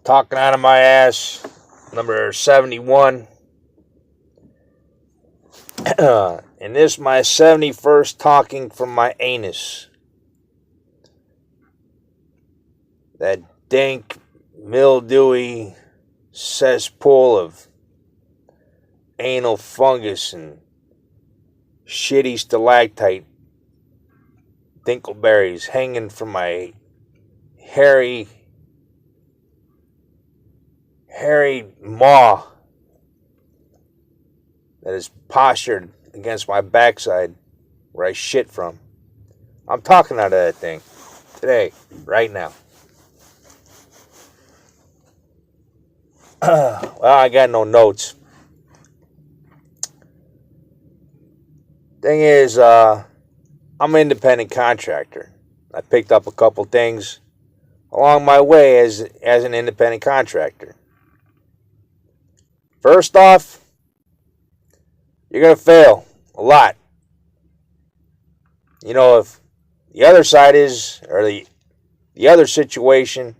Talking out of my ass, number 71. And this my 71st talking from my anus. That dank, mildewy cesspool of anal fungus and shitty stalactite dinkleberries hanging from my hairy maw that is postured against my backside where I shit from. I'm talking out of that thing today, right now. Well, I got no notes. Thing is, I'm an independent contractor. I picked up a couple things along my way as an independent contractor. First off, you're going to fail a lot. You know, if the other side is, or the other situation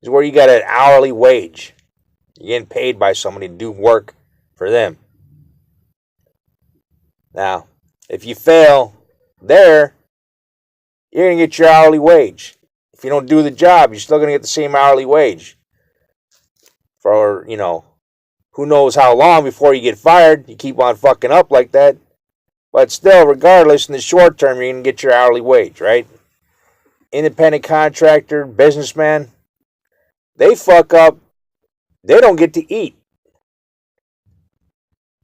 is where you got an hourly wage. You're getting paid by somebody to do work for them. Now, if you fail there, you're going to get your hourly wage. If you don't do the job, you're still going to get the same hourly wage. For, who knows how long before you get fired. You keep on fucking up like that. But still, regardless, in the short term, you're going to get your hourly wage, right? Independent contractor, businessman, they fuck up. They don't get to eat.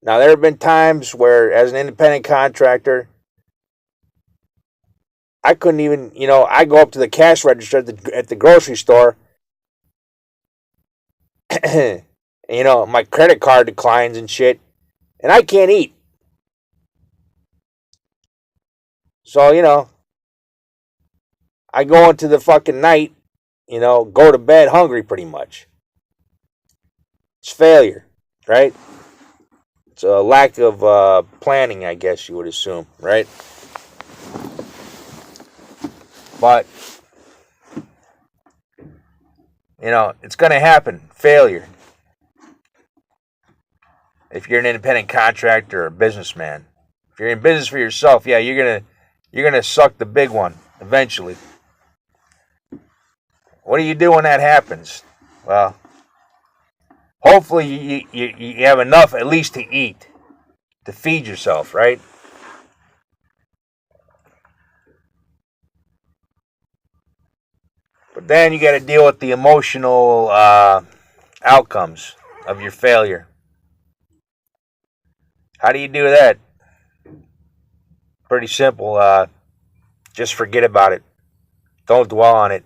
Now, there have been times where, as an independent contractor, I couldn't even, I go up to the cash register at the grocery store, my credit card declines and shit, and I can't eat. So, I go into the fucking night, go to bed hungry pretty much. It's failure, right? It's a lack of planning, I guess you would assume, right? But, it's going to happen. Failure. If you're an independent contractor or a businessman. If you're in business for yourself, yeah, you're gonna suck the big one eventually. What do you do when that happens? Well, hopefully you have enough at least to eat, to feed yourself, right? But then you got to deal with the emotional outcomes of your failure. How do you do that? Pretty simple. Just forget about it. Don't dwell on it.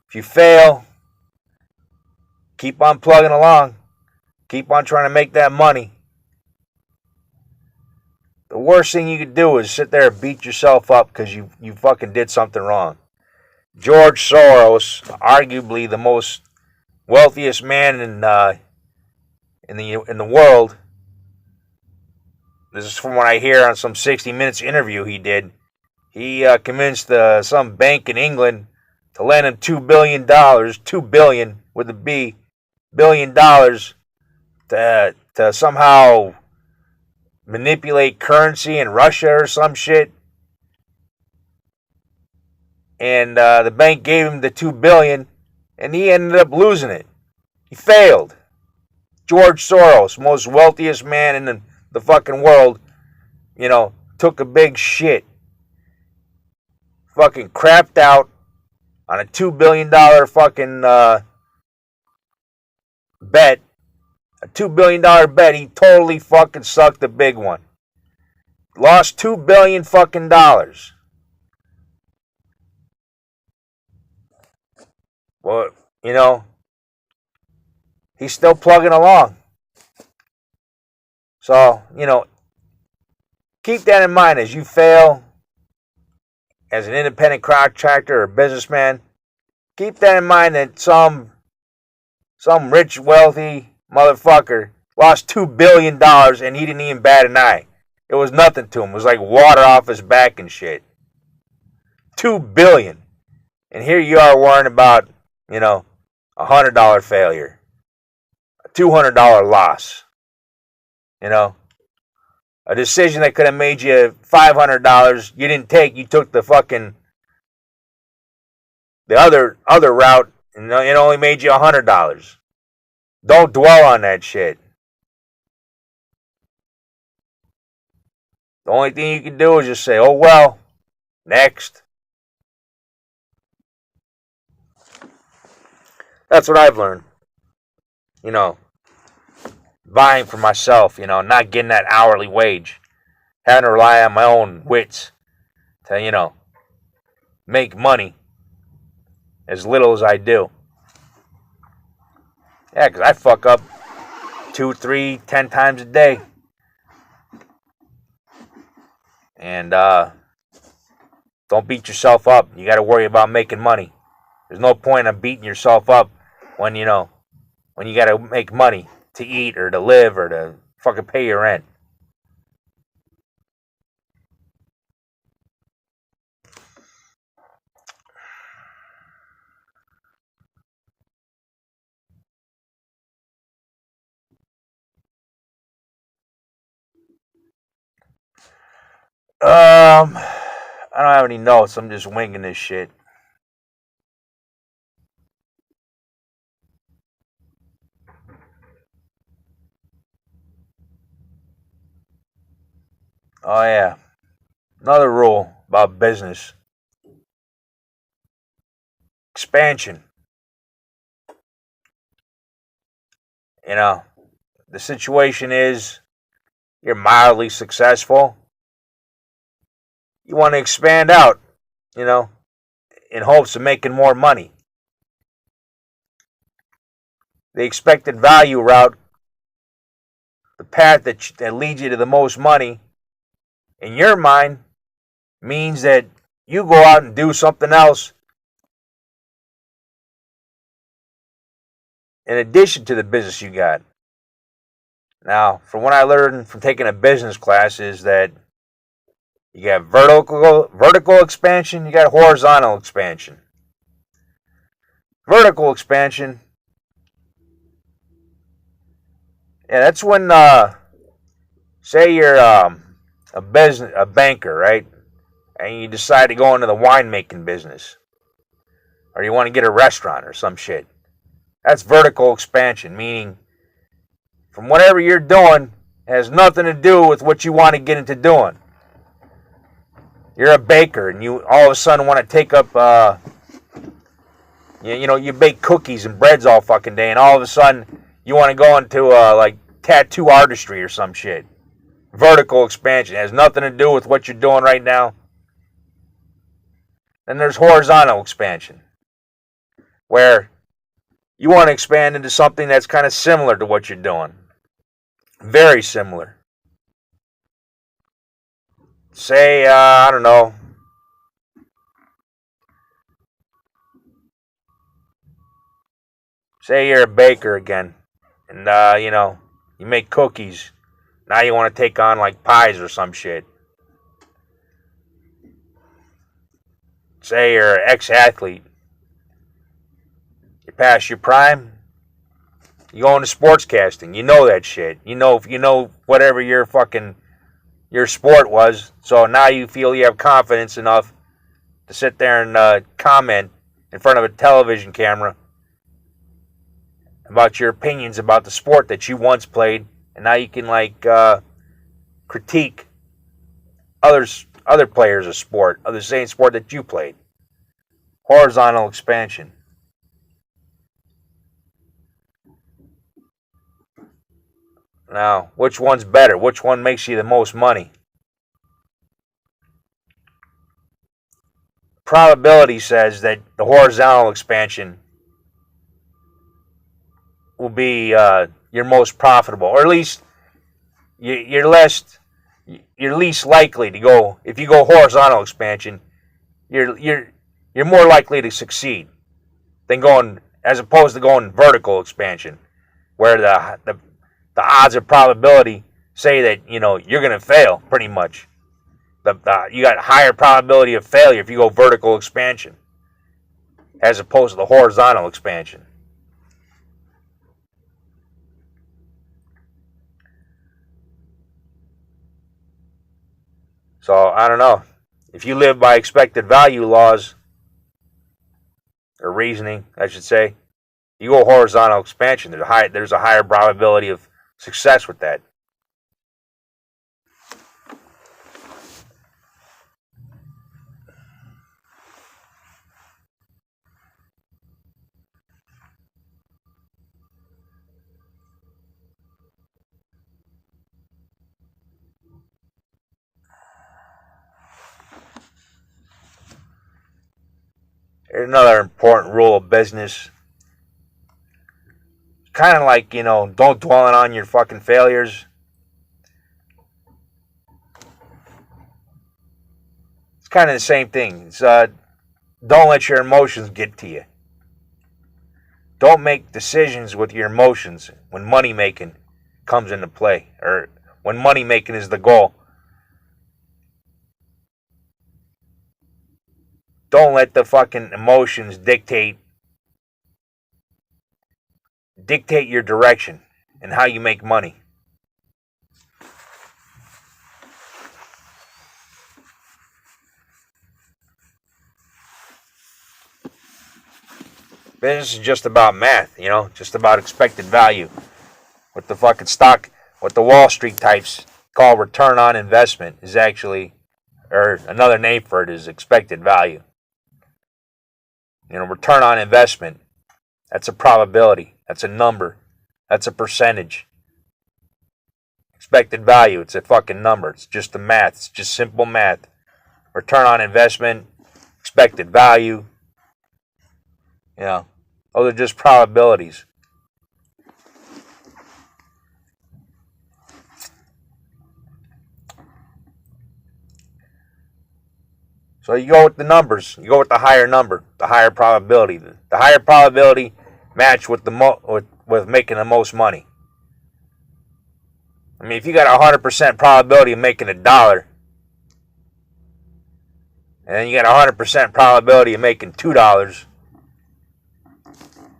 If you fail, keep on plugging along. Keep on trying to make that money. The worst thing you could do is sit there and beat yourself up because you fucking did something wrong. George Soros, arguably the most wealthiest man in the world. This is from what I hear on some 60 Minutes interview he did. He convinced some bank in England to lend him $2 billion, $2 billion with a B, $1 billion to somehow manipulate currency in Russia or some shit. And the bank gave him the $2 billion, and he ended up losing it. He failed. George Soros, most wealthiest man in the fucking world, took a big shit. Fucking crapped out on a $2 billion fucking bet. A $2 billion bet. He totally fucking sucked the big one. Lost $2 billion fucking dollars. Well, he's still plugging along. So, keep that in mind as you fail as an independent contractor or businessman. Keep that in mind that some rich, wealthy motherfucker lost $2 billion and he didn't even bat an eye. It was nothing to him. It was like water off his back and shit. $2 billion. And here you are worrying about You know, $100 failure, a $200 loss. You know, a decision that could have made you $500, you didn't take. You took the other route, and it only made you $100. Don't dwell on that shit. The only thing you can do is just say, oh well, next. That's what I've learned. You know, buying for myself, not getting that hourly wage. Having to rely on my own wits to, make money as little as I do. Yeah, because I fuck up 2, 3, 10 times a day. And don't beat yourself up. You got to worry about making money. There's no point in beating yourself up when you got to make money to eat or to live or to fucking pay your rent. I don't have any notes. I'm just winging this shit. Oh yeah, another rule about business: expansion. The situation is you're mildly successful. You want to expand out, in hopes of making more money. The expected value route, the path that leads you to the most money, in your mind, means that you go out and do something else in addition to the business you got. Now, from what I learned from taking a business class is that you got vertical expansion, you got horizontal expansion. Vertical expansion, yeah, that's when, say you're a banker, right? And you decide to go into the winemaking business, or you want to get a restaurant or some shit. That's vertical expansion, meaning from whatever you're doing has nothing to do with what you want to get into doing. You're a baker, and you all of a sudden want to take up, you bake cookies and breads all fucking day, and all of a sudden you want to go into like tattoo artistry or some shit. Vertical expansion. It has nothing to do with what you're doing right now. Then there's horizontal expansion, where you want to expand into something that's kind of similar to what you're doing. Very similar. Say, I don't know. Say you're a baker again, and, you make cookies. Now you want to take on, like, pies or some shit. Say you're an ex-athlete. You pass your prime. You go into sportscasting. You know that shit. You know whatever your sport was. So now you feel you have confidence enough to sit there and comment in front of a television camera about your opinions about the sport that you once played, and now you can critique other players of sport of the same sport that you played. Horizontal expansion. Now, which one's better? Which one makes you the most money? Probability says that the horizontal expansion will be your most profitable, or at least you're least likely to go. If you go horizontal expansion, you're more likely to succeed than going, as opposed to going vertical expansion, where the odds of probability say that you're going to fail pretty much. You got higher probability of failure if you go vertical expansion. as opposed to the horizontal expansion. So I don't know. If you live by expected value laws, or reasoning, I should say, you go horizontal expansion. There's a higher probability of success with that. Here's another important rule of business. Kind of like, don't dwell on your fucking failures. It's kind of the same thing. It's don't let your emotions get to you. Don't make decisions with your emotions when money making comes into play, or when money making is the goal. Don't let the fucking emotions dictate your direction and how you make money. Business is just about math, just about expected value. What the fucking stock, what the Wall Street types call return on investment is actually, or another name for it is expected value. Return on investment, that's a probability, that's a number, that's a percentage. Expected value, it's a fucking number, it's just the math, it's just simple math. Return on investment, expected value, those are just probabilities. So you go with the numbers. You go with the higher number, the higher probability. The higher probability match with with making the most money. I mean, if you got a 100% probability of making $1, and then you got a 100% probability of making $2,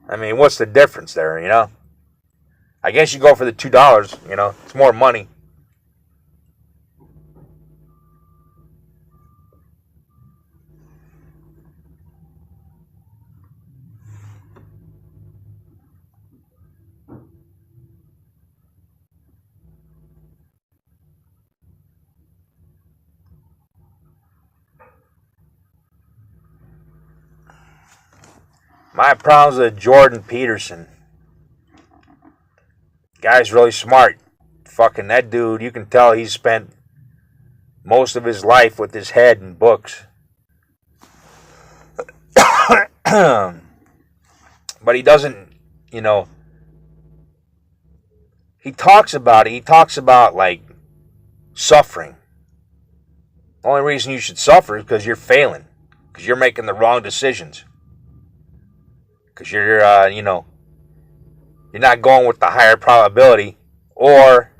I mean, what's the difference there? I guess you go for the $2. It's more money. My problems with Jordan Peterson. Guy's really smart. Fucking that dude, you can tell he's spent most of his life with his head in books. But he doesn't, he talks about it. He talks about, like, suffering. The only reason you should suffer is because you're failing. Because you're making the wrong decisions. Because you're not going with the higher probability, or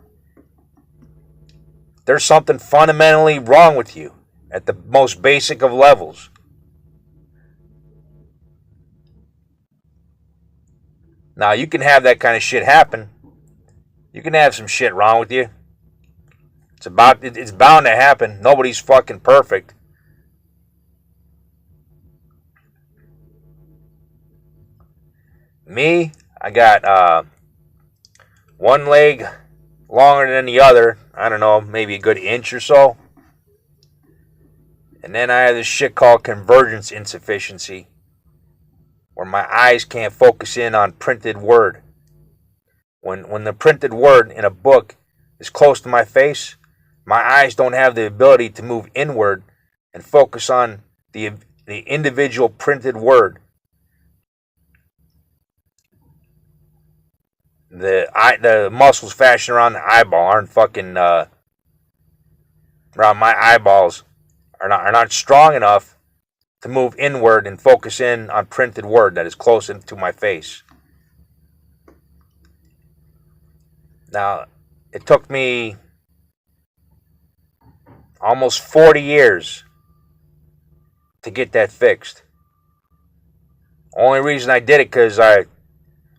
there's something fundamentally wrong with you at the most basic of levels. Now, you can have that kind of shit happen. You can have some shit wrong with you. It's bound to happen. Nobody's fucking perfect. Me, I got one leg longer than the other. I don't know, maybe a good inch or so. And then I have this shit called convergence insufficiency, where my eyes can't focus in on printed word. When the printed word in a book is close to my face, my eyes don't have the ability to move inward and focus on the individual printed word. The muscles fashioned around the eyeball aren't fucking around my eyeballs are not strong enough to move inward and focus in on printed word that is close to my face. Now, it took me almost 40 years to get that fixed. Only reason I did it because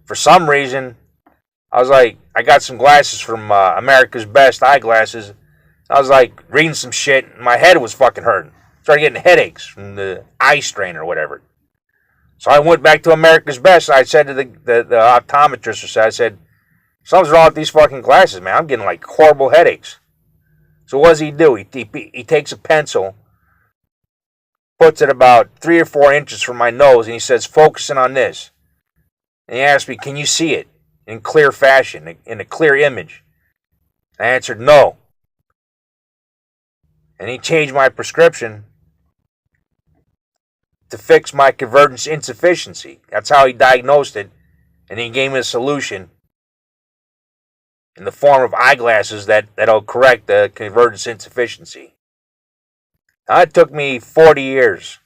for some reason, I was like, I got some glasses from America's Best Eyeglasses. I was like reading some shit, and my head was fucking hurting. Started getting headaches from the eye strain or whatever. So I went back to America's Best. I said to the optometrist, I said, something's wrong with these fucking glasses, man. I'm getting like horrible headaches. So what does he do? He takes a pencil, puts it about 3 or 4 inches from my nose, and he says, focusing on this. And he asked me, can you see it in clear fashion, in a clear image? I answered, no. And he changed my prescription to fix my convergence insufficiency. That's how he diagnosed it. And he gave me a solution in the form of eyeglasses that'll correct the convergence insufficiency. Now, it took me 40 years.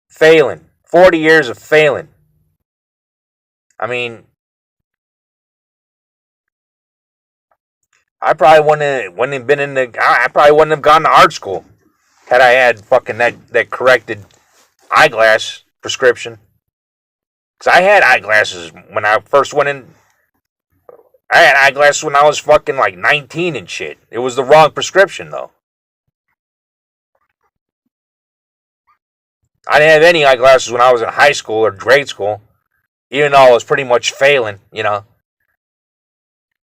Failing. 40 years of failing. I mean, I probably wouldn't have been I probably wouldn't have gone to art school had I had fucking that corrected eyeglass prescription. Because I had eyeglasses when I first went in. I had eyeglasses when I was fucking like 19 and shit. It was the wrong prescription, though. I didn't have any eyeglasses when I was in high school or grade school, even though I was pretty much failing, you know.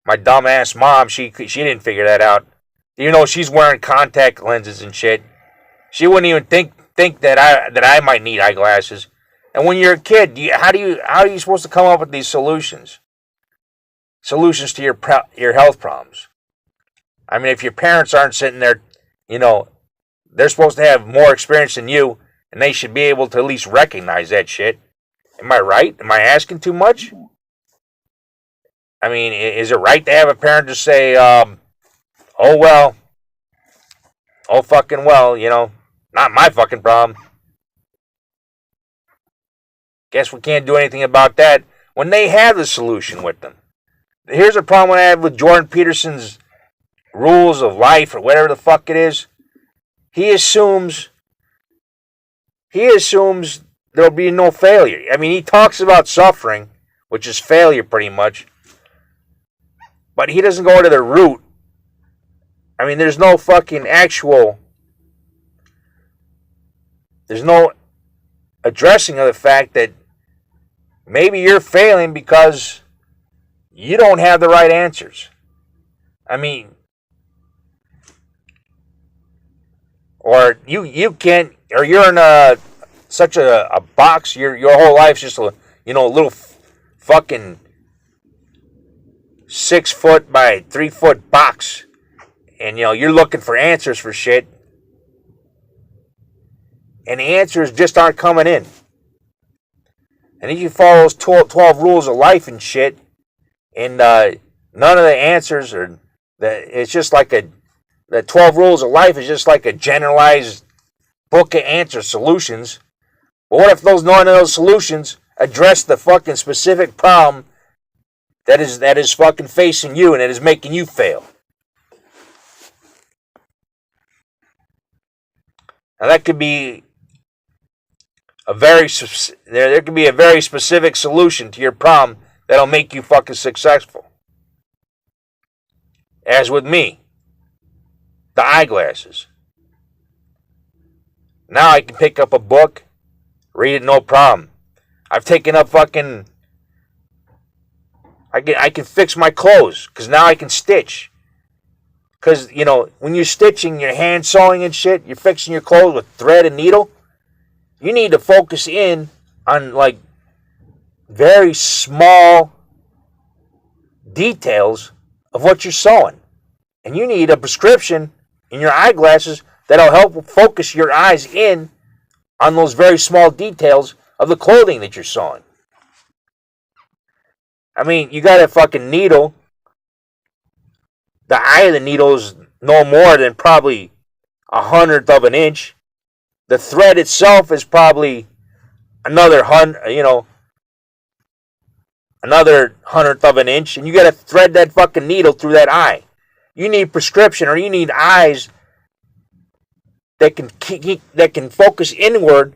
My dumbass mom, she didn't figure that out. Even though she's wearing contact lenses and shit, she wouldn't even think that I might need eyeglasses. And when you're a kid, how are you supposed to come up with these solutions? Solutions to your health problems. I mean, if your parents aren't sitting there, you know, they're supposed to have more experience than you, and they should be able to at least recognize that shit. Am I right? Am I asking too much? I mean, is it right to have a parent just say, oh fucking well, you know, not my fucking problem. Guess we can't do anything about that when they have the solution with them. Here's a problem I have with Jordan Peterson's rules of life or whatever the fuck it is. He assumes there'll be no failure. I mean, he talks about suffering, which is failure pretty much. But he doesn't go to the root. I mean, there's no addressing of the fact that maybe you're failing because you don't have the right answers. I mean, or you can't, or you're in such a box. Your whole life's just a little fucking 6 foot by 3 foot box, and you're looking for answers for shit, and the answers just aren't coming in. And if you follow those 12 rules of life and shit, and none of the answers are it's just like the 12 rules of life is just like a generalized book of answer solutions. But what if none of those solutions address the fucking specific problem that is fucking facing you and that is making you fail? Now that could be there could be a very specific solution to your problem that'll make you fucking successful. As with me, the eyeglasses. Now I can pick up a book, read it no problem. I've taken up fucking. I can fix my clothes because now I can stitch. Because, when you're stitching, you're hand sewing and shit, you're fixing your clothes with thread and needle, you need to focus in on, like, very small details of what you're sewing. And you need a prescription in your eyeglasses that'll help focus your eyes in on those very small details of the clothing that you're sewing. I mean, you got a fucking needle. The eye of the needle is no more than probably 1/100th of an inch. The thread itself is probably another 1/100th of an inch, and you got to thread that fucking needle through that eye. You need prescription, or you need eyes that can focus inward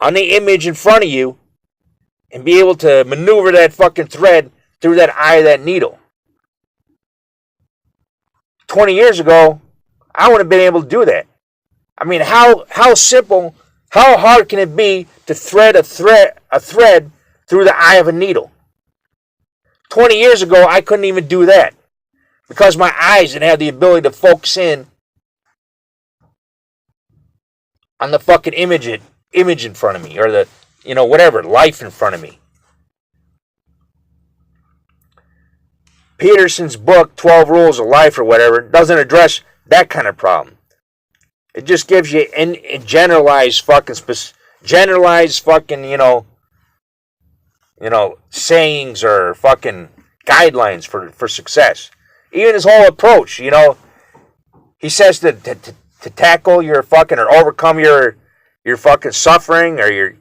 on the image in front of you and be able to maneuver that fucking thread through that eye of that needle. 20 years ago, I wouldn't have been able to do that. I mean, how simple, how hard can it be to thread a thread through the eye of a needle? 20 years ago, I couldn't even do that because my eyes didn't have the ability to focus in on the fucking image in front of me, or the, whatever, life in front of me. Peterson's book, 12 Rules of Life or whatever, doesn't address that kind of problem. It just gives you generalized fucking, sayings or fucking guidelines for success. Even his whole approach, he says to tackle your fucking, or overcome your fucking suffering, or your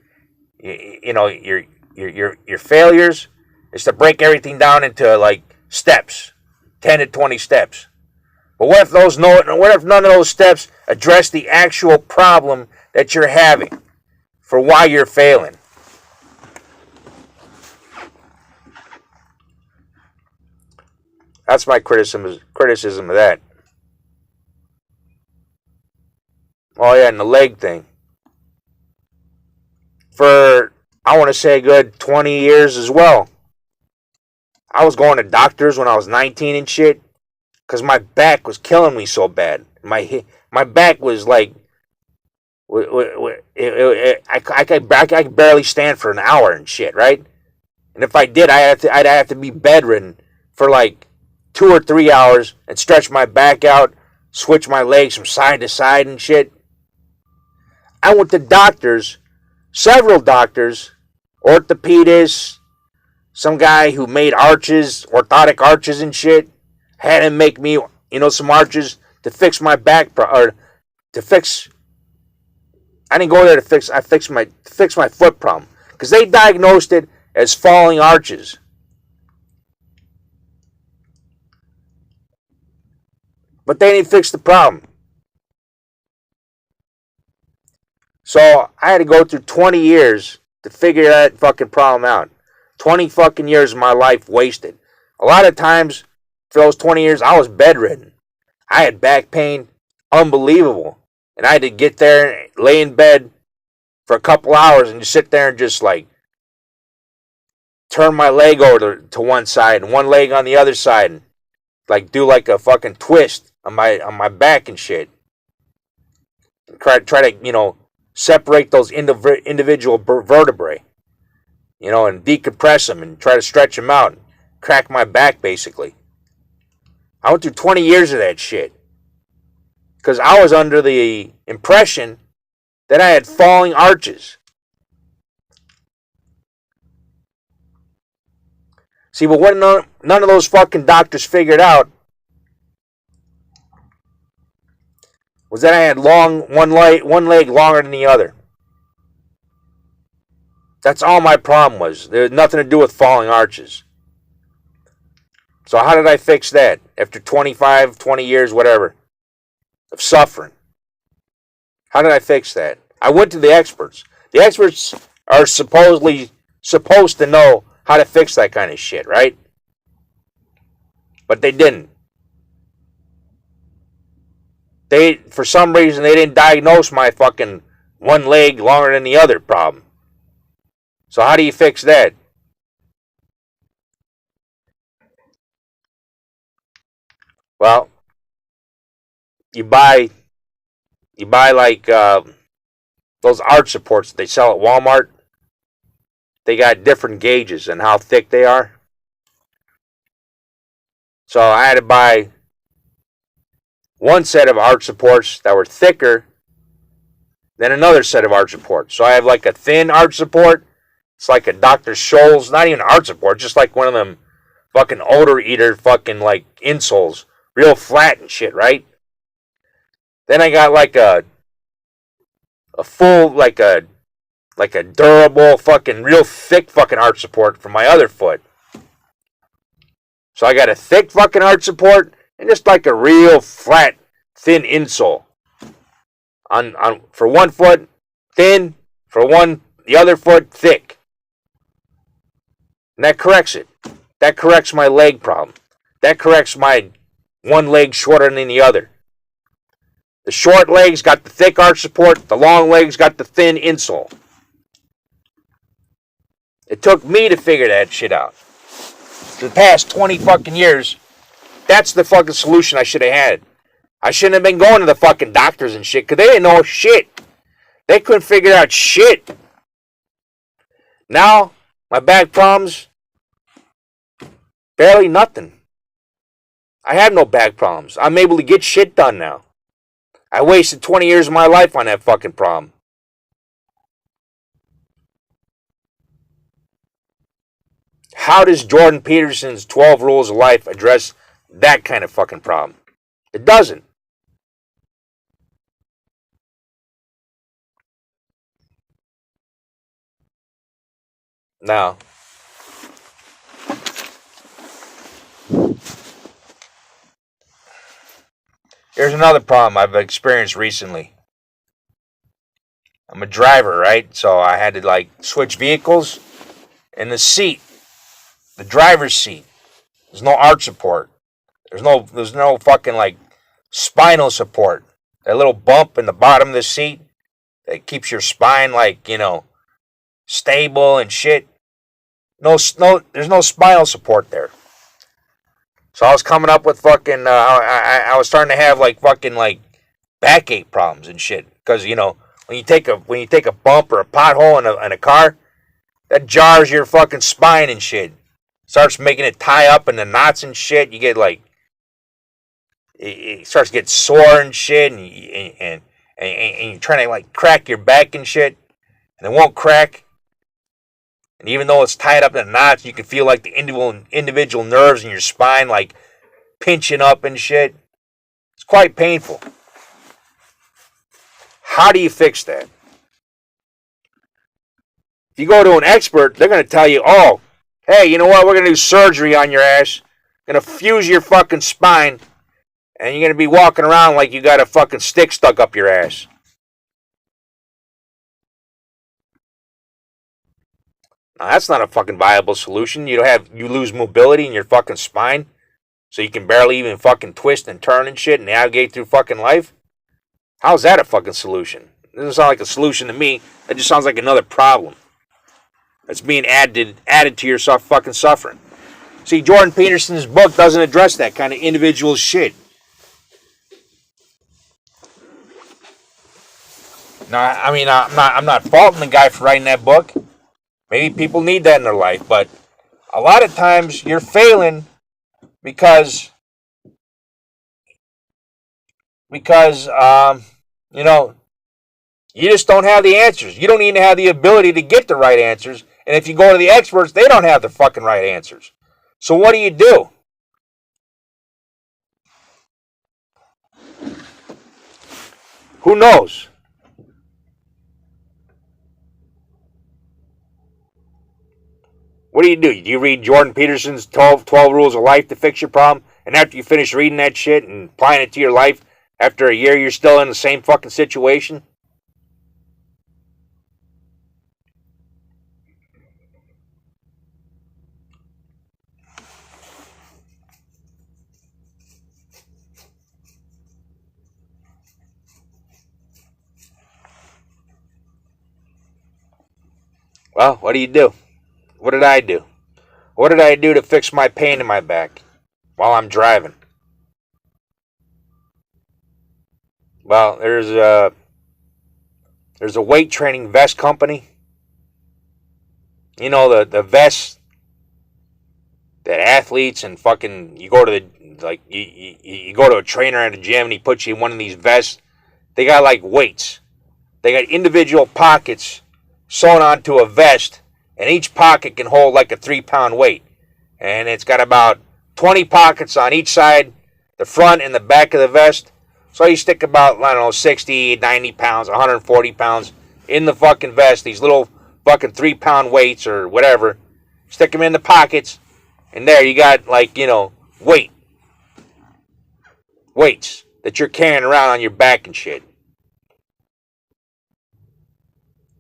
failures, is to break everything down into like steps, 10 to 20 steps. But what if none of those steps address the actual problem that you're having for why you're failing? That's my criticism of that. Oh yeah, and the leg thing. For, I want to say, a good 20 years as well, I was going to doctors when I was 19 and shit, because my back was killing me so bad. My back was like, I could barely stand for an hour and shit, right? And if I did, I'd have to be bedridden for like 2 or 3 hours and stretch my back out, switch my legs from side to side and shit. I went to doctors, several doctors, orthopedists, some guy who made arches, orthotic arches and shit, had him make me, some arches to fix my back, or to fix. I didn't go there to fix. I fixed my foot problem because they diagnosed it as falling arches. But they didn't fix the problem. So I had to go through 20 years to figure that fucking problem out. 20 fucking years of my life wasted. A lot of times, for those 20 years, I was bedridden. I had back pain, unbelievable. And I had to get there, lay in bed for a couple hours and just sit there and just like turn my leg over to one side and one leg on the other side, and like do like a fucking twist on my back and shit. Try to, separate those individual vertebrae. And decompress them and try to stretch them out and crack my back, basically. I went through 20 years of that shit because I was under the impression that I had falling arches. See, but what none of those fucking doctors figured out was that I had one leg longer than the other. That's all my problem was. There had nothing to do with falling arches. So how did I fix that? After 25, 20 years, whatever, of suffering. How did I fix that? I went to the experts. The experts are supposed to know how to fix that kind of shit, right? But they didn't. For some reason, they didn't diagnose my fucking one leg longer than the other problem. So how do you fix that? Well, you buy like those arch supports that they sell at Walmart. They got different gauges and how thick they are. So I had to buy one set of arch supports that were thicker than another set of arch supports. So I have like a thin arch support. It's like a Dr. Scholl's, not even arch support, just like one of them fucking odor eater fucking like insoles. Real flat and shit, right? Then I got like a full, like a durable fucking real thick fucking arch support for my other foot. So I got a thick fucking arch support and just like a real flat, thin insole. On for one foot, thin, for one the other foot thick. And that corrects it. That corrects my leg problem. That corrects my one leg shorter than the other. The short legs got the thick arch support. The long legs got the thin insole. It took me to figure that shit out. For the past 20 fucking years, that's the fucking solution I should have had. I shouldn't have been going to the fucking doctors and shit, because they didn't know shit. They couldn't figure out shit. Now, my back problems, barely nothing. I have no back problems. I'm able to get shit done now. I wasted 20 years of my life on that fucking problem. How does Jordan Peterson's 12 Rules of Life address that kind of fucking problem? It doesn't. Now, here's another problem I've experienced recently. I'm a driver, right? So I had to switch vehicles. In the seat, the driver's seat, there's no arch support. There's no fucking spinal support. That little bump in the bottom of the seat that keeps your spine stable and shit. No, there's no spinal support there. So I was coming up with fucking. I was starting to have backache problems and shit because when you take a bump or a pothole in a car, that jars your fucking spine and shit. Starts making it tie up in the knots and shit. You get it starts to get sore and shit, and you're trying to crack your back and shit, and it won't crack. And even though it's tied up in the knots, you can feel the individual nerves in your spine pinching up and shit. It's quite painful. How do you fix that? If you go to an expert, they're going to tell you, oh, hey, you know what? We're going to do surgery on your ass. Going to fuse your fucking spine. And you're going to be walking around like you got a fucking stick stuck up your ass. Now, that's not a fucking viable solution. You lose mobility in your fucking spine. So you can barely even fucking twist and turn and shit and navigate through fucking life. How's that a fucking solution? It doesn't sound like a solution to me. That just sounds like another problem that's being added to your fucking suffering. See, Jordan Peterson's book doesn't address that kind of individual shit. Now, I mean, I'm not faulting the guy for writing that book. Maybe people need that in their life, but a lot of times you're failing because you just don't have the answers. You don't even have the ability to get the right answers. And if you go to the experts, they don't have the fucking right answers. So what do? Who knows? What do? Do you read Jordan Peterson's 12 Rules of Life to fix your problem? And after you finish reading that shit and applying it to your life, after a year you're still in the same fucking situation? Well, what do? What did I do? What did I do to fix my pain in my back while I'm driving? Well, there's a weight training vest company. You know, the vests that athletes and fucking you go to you go to a trainer at a gym and he puts you in one of these vests. They got weights. They got individual pockets sewn onto a vest, and each pocket can hold a 3-pound weight. And it's got about 20 pockets on each side, the front and the back of the vest. So you stick about, 60, 90 pounds, 140 pounds in the fucking vest, these little fucking 3-pound weights or whatever. Stick them in the pockets, and there you got, weights that you're carrying around on your back and shit.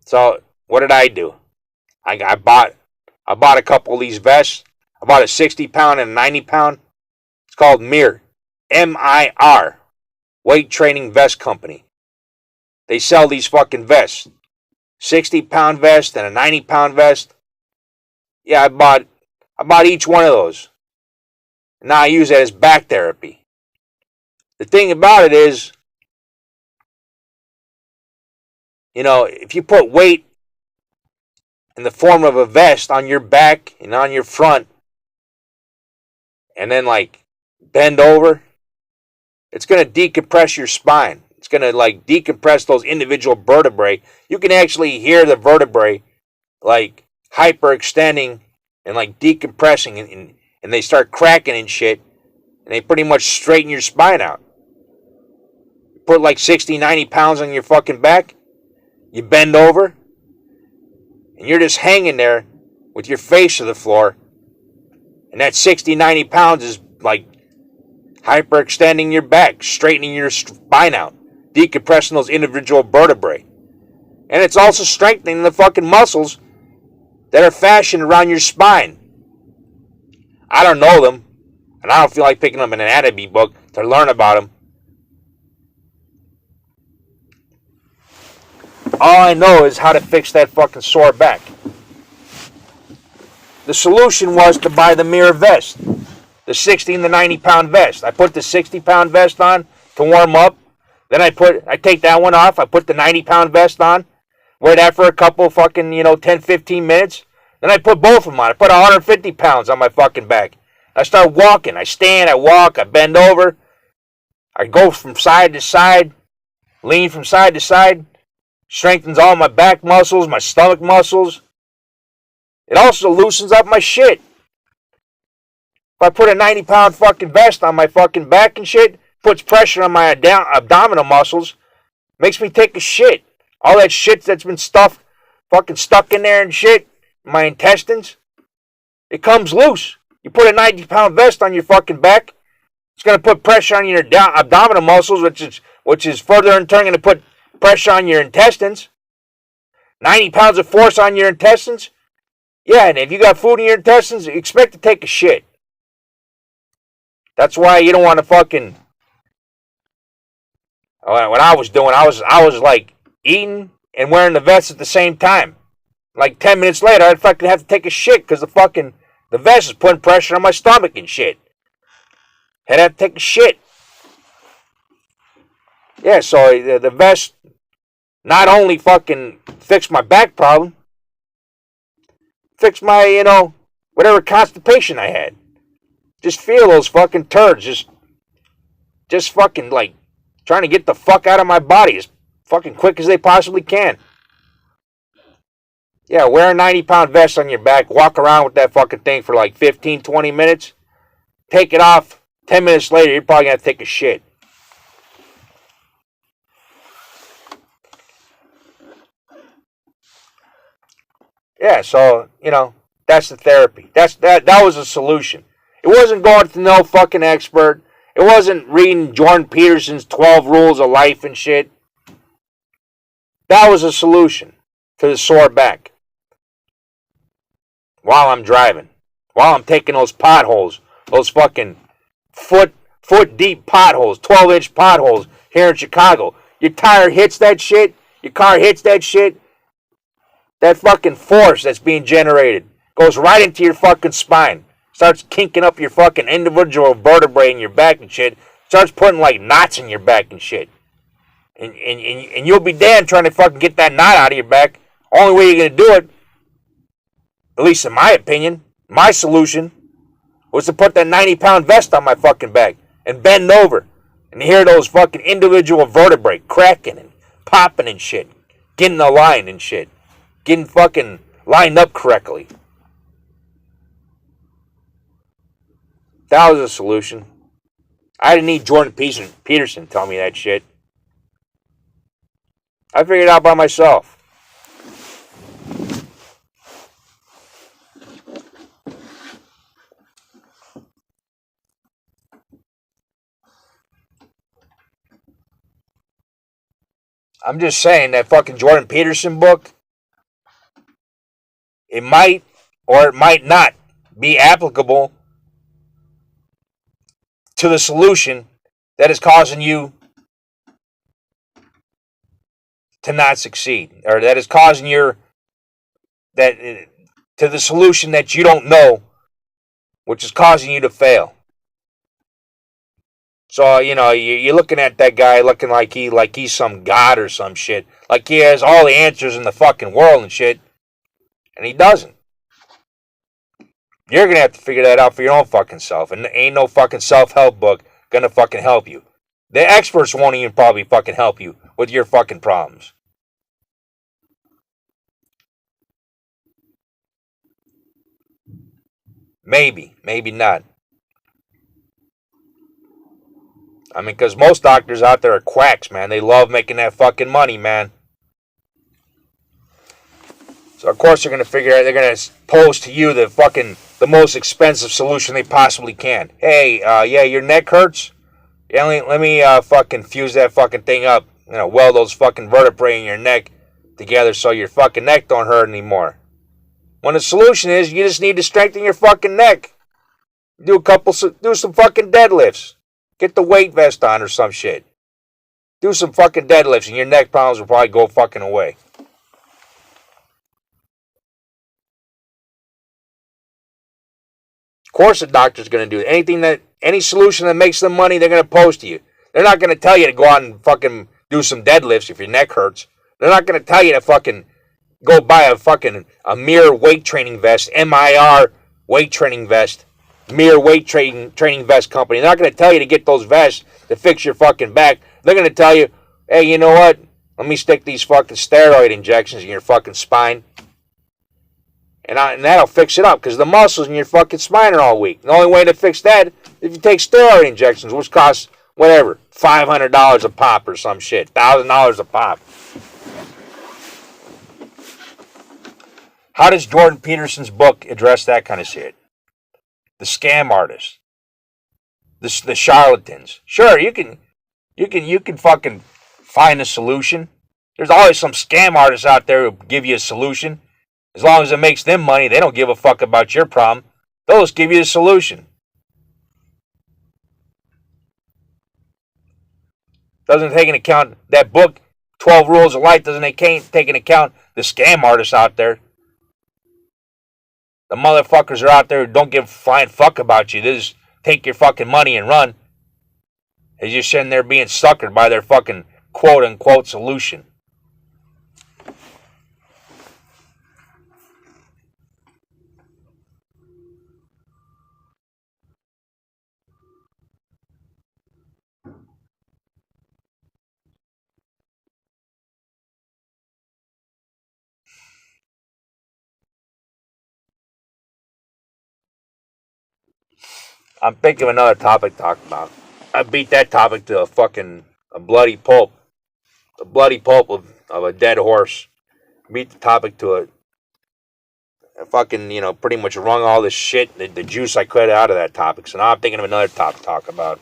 So what did I do? I bought a couple of these vests. I bought a 60-pound and a 90-pound. It's called MIR, MIR, Weight Training Vest Company. They sell these fucking vests, 60-pound vest and a 90-pound vest. Yeah, I bought each one of those. Now I use it as back therapy. The thing about it is, if you put weight in the form of a vest on your back and on your front, and then like bend over, it's going to decompress your spine. It's going to like decompress those individual vertebrae. You can actually hear the vertebrae like hyperextending and like decompressing, and they start cracking and shit, and they pretty much straighten your spine out. Put like 60, 90 pounds on your fucking back, you bend over, and you're just hanging there with your face to the floor, and that 60, 90 pounds is like hyperextending your back, straightening your spine out, decompressing those individual vertebrae. And it's also strengthening the fucking muscles that are fashioned around your spine. I don't know them, and I don't feel like picking up an anatomy book to learn about them. All I know is how to fix that fucking sore back. The solution was to buy the MIR vest, the 60 and the 90-pound vest. I put the 60-pound vest on to warm up. Then I take that one off. I put the 90-pound vest on. Wear that for a couple fucking, 10, 15 minutes. Then I put both of them on. I put 150 pounds on my fucking back. I start walking. I stand, I walk, I bend over. I go from side to side, lean from side to side. Strengthens all my back muscles, my stomach muscles. It also loosens up my shit. If I put a 90-pound fucking vest on my fucking back and shit, puts pressure on my abdominal muscles, makes me take a shit. All that shit that's been fucking stuck in there and shit, my intestines, it comes loose. You put a 90-pound vest on your fucking back, it's going to put pressure on your abdominal muscles, which is further in turn going to put pressure on your intestines. 90 pounds of force on your intestines. Yeah, and if you got food in your intestines, expect to take a shit. That's why you don't want to fucking... What I was doing, I was like eating and wearing the vest at the same time. Like 10 minutes later, I'd fucking have to take a shit because the vest is putting pressure on my stomach and shit. Had to have to take a shit. Yeah, so the vest not only fucking fixed my back problem, fixed my, whatever constipation I had. Just feel those fucking turds just fucking like trying to get the fuck out of my body as fucking quick as they possibly can. Yeah, wear a 90-pound vest on your back, walk around with that fucking thing for like 15, 20 minutes, take it off, 10 minutes later, you're probably going to take a shit. Yeah, so, that's the therapy. That was a solution. It wasn't going to no fucking expert. It wasn't reading Jordan Peterson's 12 Rules of Life and shit. That was a solution to the sore back. While I'm driving. While I'm taking those potholes. Those fucking foot deep potholes. 12-inch potholes here in Chicago. Your tire hits that shit. Your car hits that shit. That fucking force that's being generated goes right into your fucking spine. Starts kinking up your fucking individual vertebrae in your back and shit. Starts putting like knots in your back and shit. And you'll be damned trying to fucking get that knot out of your back. Only way you're going to do it, at least in my opinion, my solution, was to put that 90-pound vest on my fucking back and bend over and hear those fucking individual vertebrae cracking and popping and shit. Getting aligned and shit. Getting fucking lined up correctly. That was a solution. I didn't need Jordan Peterson tell me that shit. I figured it out by myself. I'm just saying that fucking Jordan Peterson book, it might or it might not be applicable to the solution that is causing you to not succeed, or that is causing that to the solution that you don't know, which is causing you to fail. So, you're looking at that guy looking like he's some god or some shit. Like he has all the answers in the fucking world and shit. And he doesn't. You're going to have to figure that out for your own fucking self. And ain't no fucking self-help book going to fucking help you. The experts won't even probably fucking help you with your fucking problems. Maybe not. I mean, because most doctors out there are quacks, man. They love making that fucking money, man. So, of course, they're going to pose to you the most expensive solution they possibly can. Hey, yeah, your neck hurts? Yeah, let me fucking fuse that fucking thing up. Weld those fucking vertebrae in your neck together so your fucking neck don't hurt anymore. When the solution is you just need to strengthen your fucking neck. Do some fucking deadlifts. Get the weight vest on or some shit. Do some fucking deadlifts and your neck problems will probably go fucking away. Of course the doctor's going to do it. Any solution that makes them money, they're going to pose to you. They're not going to tell you to go out and fucking do some deadlifts if your neck hurts. They're not going to tell you to fucking go buy a Mir weight training vest, MIR weight training vest. Mere weight training vest company. They're not going to tell you to get those vests to fix your fucking back. They're going to tell you, hey, you know what? Let me stick these fucking steroid injections in your fucking spine. And that'll fix it up because the muscles in your fucking spine are all weak. The only way to fix that is if you take steroid injections, which cost, whatever, $500 a pop or some shit. $1,000 a pop. How does Jordan Peterson's book address that kind of shit? The scam artists, the charlatans. Sure, you can fucking find a solution. There's always some scam artists out there who give you a solution. As long as it makes them money, they don't give a fuck about your problem. They'll just give you a solution. Doesn't take into account that book, 12 Rules of Life, doesn't take into account the scam artists out there. The motherfuckers are out there who don't give a flying fuck about you. They just take your fucking money and run. They're just sitting there being suckered by their fucking quote-unquote solution. I'm thinking of another topic to talk about. I beat that topic to a bloody pulp. A bloody pulp of a dead horse. Beat the topic to it. I fucking, pretty much wrung all this shit, the juice I could out of that topic. So now I'm thinking of another topic to talk about.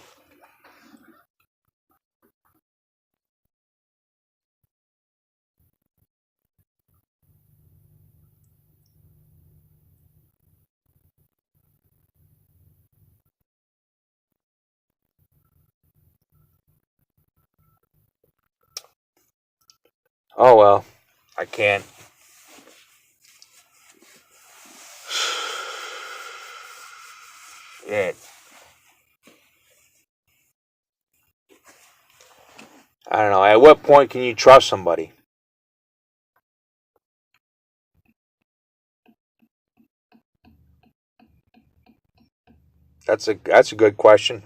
Oh well, I can't. Shit. I don't know. At what point can you trust somebody? That's a good question.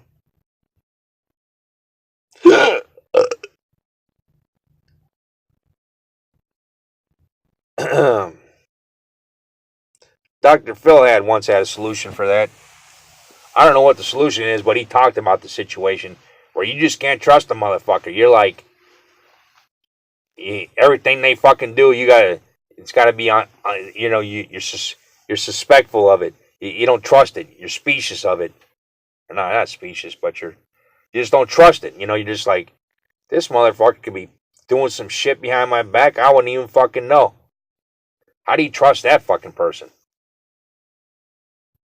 Dr. Phil once had a solution for that. I don't know what the solution is, but he talked about the situation where you just can't trust a motherfucker. You're like, everything they fucking do, it's gotta be on you're suspectful of it. You don't trust it. You're specious of it. No, not specious, but you just don't trust it. You're just like, this motherfucker could be doing some shit behind my back. I wouldn't even fucking know. How do you trust that fucking person?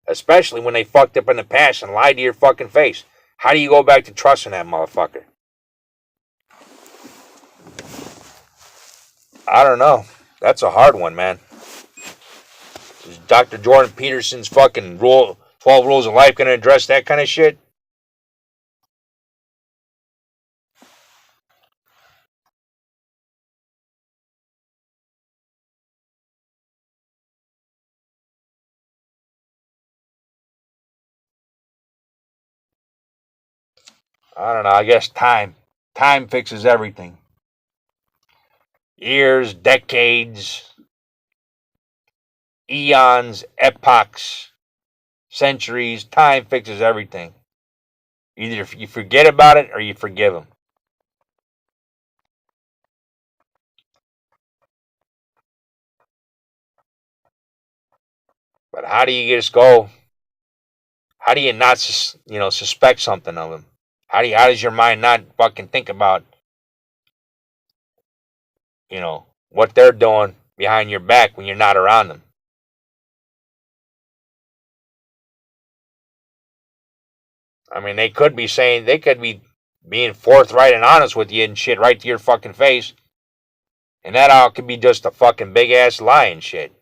Especially when they fucked up in the past and lied to your fucking face. How do you go back to trusting that motherfucker? I don't know. That's a hard one, man. Is Dr. Jordan Peterson's fucking 12 rules of life going to address that kind of shit? I don't know. I guess time. Time fixes everything. Years, decades, eons, epochs, centuries. Time fixes everything. Either you forget about it or you forgive them. But how do you just go? How do you not, suspect something of them? How does your mind not fucking think about, what they're doing behind your back when you're not around them? I mean, they could be being forthright and honest with you and shit right to your fucking face. And that all could be just a fucking big ass lie and shit.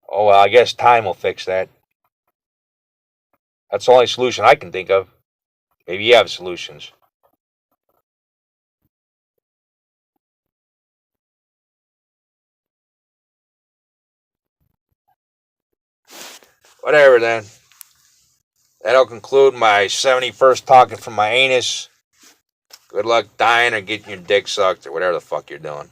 Oh, well, I guess time will fix that. That's the only solution I can think of. Maybe you have solutions. Whatever then. That'll conclude my 71st talking from my anus. Good luck dying or getting your dick sucked or whatever the fuck you're doing.